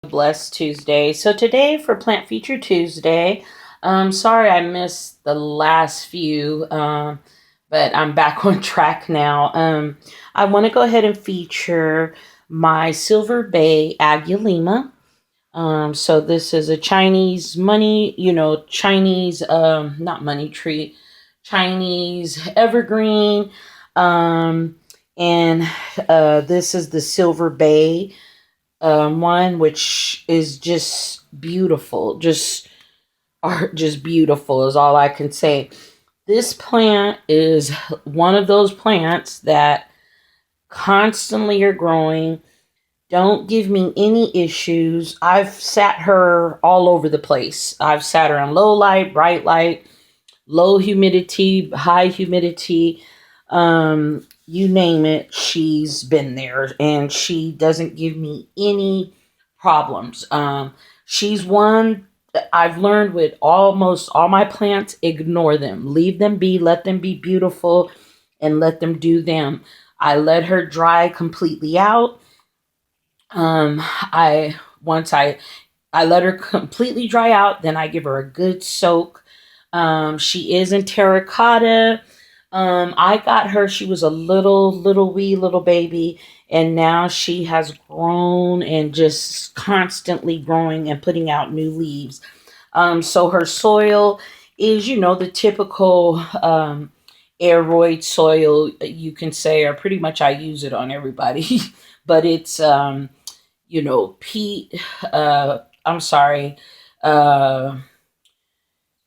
Blessed Tuesday. So today for Plant Feature Tuesday, sorry I missed the last few, but I'm back on track now. I want to go ahead and feature my Silver Bay Aglaonema. So this is a Chinese money, Chinese, not money tree, Chinese evergreen. Um, and this is the Silver Bay one, which is just beautiful. Just art, just beautiful is all I can say. This plant is one of those plants that constantly are growing. Don't give me any issues. I've sat her all over the place. I've sat her on low light, bright light, low humidity, high humidity. You name it, she's been there and she doesn't give me any problems. She's one that I've learned with almost all my plants, ignore them, leave them be, let them be beautiful and let them do them. I let her dry completely out. I once I let her completely dry out, then I give her a good soak. She is in terracotta. I got her, she was a little wee little baby, and now she has grown and just constantly growing and putting out new leaves. So her soil is, the typical aeroid soil, you can say, or pretty much I use it on everybody, but it's, peat, I'm sorry, uh,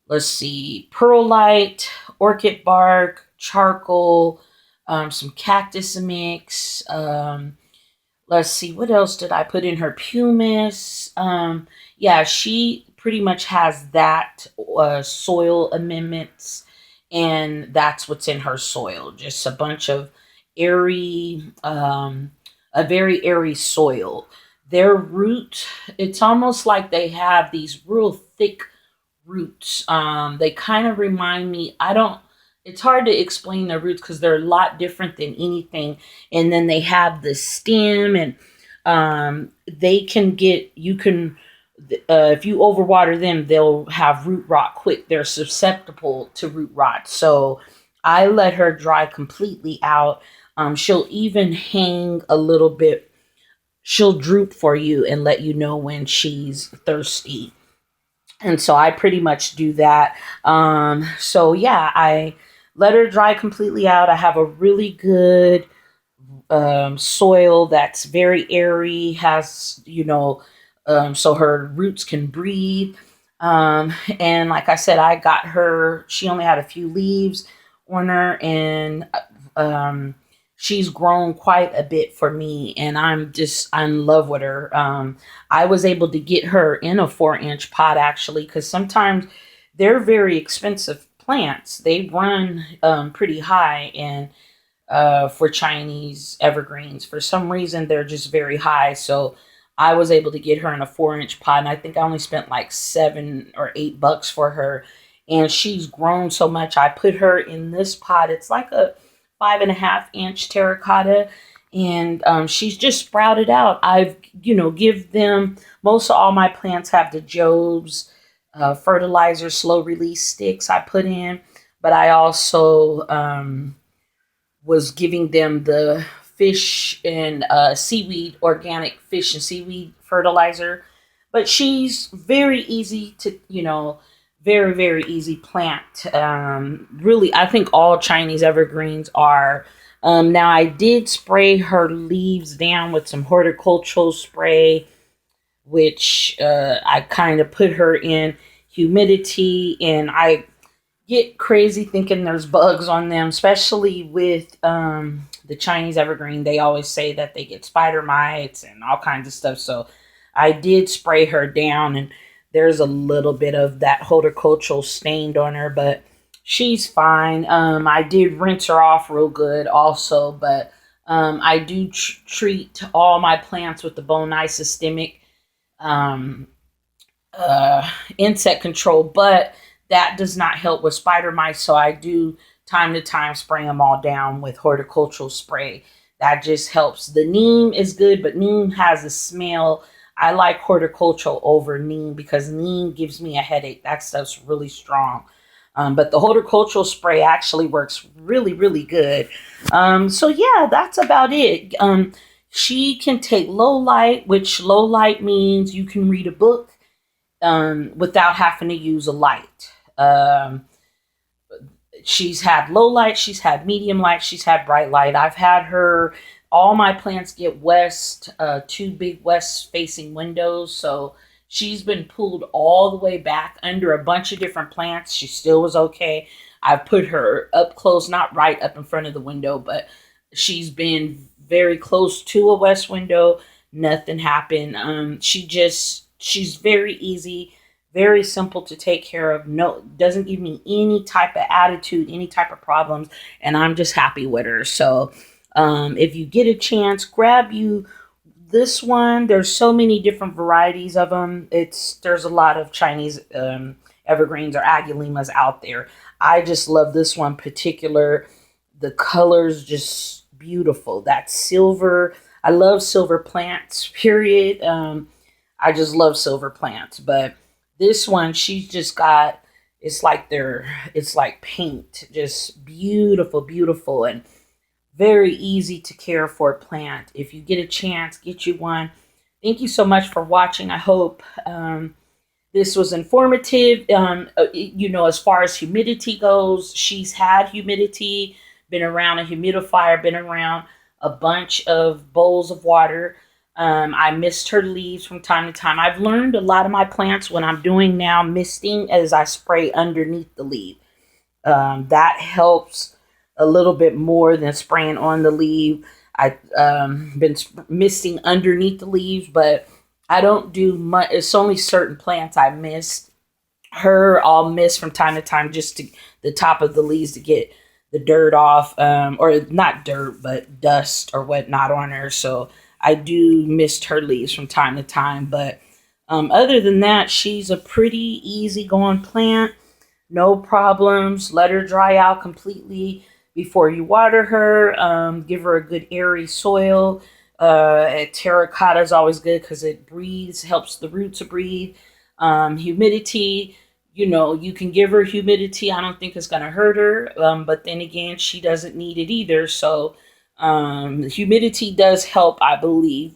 let's see, perlite, orchid bark, charcoal, some cactus mix. Let's see, what else did I put in her? Pumice. Yeah, she pretty much has that soil amendments, and that's what's in her soil. Just a bunch of airy, a very airy soil. Their root, it's almost like they have these real thick roots. They kind of remind me, I don't, it's hard to explain their roots because they're a lot different than anything. And then they have the stem, and they can get, you can, if you overwater them, they'll have root rot quick. They're susceptible to root rot. So I let her dry completely out. She'll even hang a little bit. She'll droop for you and let you know when she's thirsty. And so I pretty much do that. So yeah, I let her dry completely out. I have a really good soil that's very airy, has, so her roots can breathe. And like I said, I got her, she only had a few leaves on her, and she's grown quite a bit for me, and I'm in love with her. I was able to get her in a 4-inch pot actually, because sometimes they're very expensive plants. They run pretty high, and for Chinese evergreens, for some reason they're just very high. So I was able to get her in a 4-inch pot, and I think I only spent like $7 or $8 for her. And she's grown so much. I put her in this pot. It's like a 5.5-inch terracotta, and she's just sprouted out. I've, give them, most of all my plants have the Job's fertilizer slow release sticks I put in, but I also was giving them the fish and seaweed, organic fish and seaweed fertilizer. But she's very easy to, very, very easy plant. Really, I think all Chinese evergreens are. Now, I did spray her leaves down with some horticultural spray, which I kind of put her in humidity, and I get crazy thinking there's bugs on them, especially with the Chinese evergreen. They always say that they get spider mites and all kinds of stuff. So I did spray her down, and there's a little bit of that horticultural stained on her, but she's fine. I did rinse her off real good also, but I do treat all my plants with the bone isostemic um, insect control, but that does not help with spider mites. So I do time to time spray them all down with horticultural spray. That just helps. The neem is good, but neem has a smell. I like horticultural over neem because neem gives me a headache. That stuff's really strong. But the horticultural spray actually works really, really good. So yeah, that's about it. She can take low light, which low light means you can read a book without having to use a light. She's had low light, she's had medium light, she's had bright light. I've had her, all my plants get west, two big west facing windows. So she's been pulled all the way back under a bunch of different plants. She still was okay. I've put her up close, not right up in front of the window, but she's been very close to a west window. Nothing happened. She's very easy, very simple to take care of. No, doesn't give me any type of attitude, any type of problems, and I'm just happy with her. So if you get a chance, grab you this one. There's so many different varieties of them. There's a lot of Chinese evergreens or aglaonemas out there. I just love this one particular. The colors just beautiful. That silver. I love silver plants. Period. I just love silver plants, but this one, she's just got, it's like paint, just beautiful, beautiful, and very easy to care for plant. If you get a chance, get you one. Thank you so much for watching. I hope this was informative. As far as humidity goes, she's had humidity, been around a humidifier, been around a bunch of bowls of water. I mist her leaves from time to time. I've learned a lot of my plants when I'm doing now misting as I spray underneath the leaf. That helps a little bit more than spraying on the leaf. I've been misting underneath the leaves, but I don't do much. It's only certain plants I mist. I'll mist from time to time just to the top of the leaves to get the dirt off, or not dirt, but dust or whatnot on her. So I do mist her leaves from time to time, but other than that, she's a pretty easygoing plant. No problems. Let her dry out completely before you water her. Give her a good airy soil. Terracotta is always good because it breathes, helps the roots to breathe. Humidity, you can give her humidity. I don't think it's going to hurt her, but then again, she doesn't need it either. So humidity does help, I believe,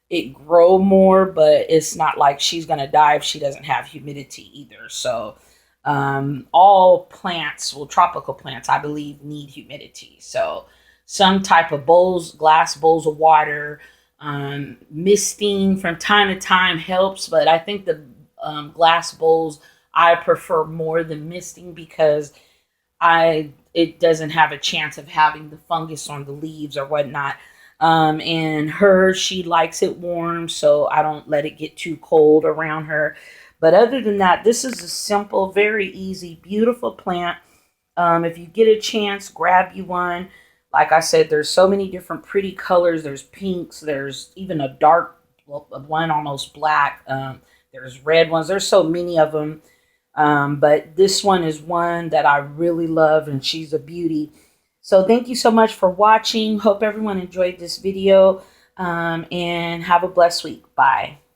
it grow more, but it's not like she's going to die if she doesn't have humidity either. So all plants, well, tropical plants, I believe, need humidity. So some type of bowls, glass bowls of water, misting from time to time helps, but I think the glass bowls I prefer more than misting because it doesn't have a chance of having the fungus on the leaves or whatnot. And she likes it warm, so I don't let it get too cold around her. But other than that, this is a simple, very easy, beautiful plant. If you get a chance, grab you one. Like I said, there's so many different pretty colors. There's pinks. There's even a dark one, almost black. There's red ones. There's so many of them. But this one is one that I really love, and she's a beauty. So thank you so much for watching. Hope everyone enjoyed this video, and have a blessed week. Bye.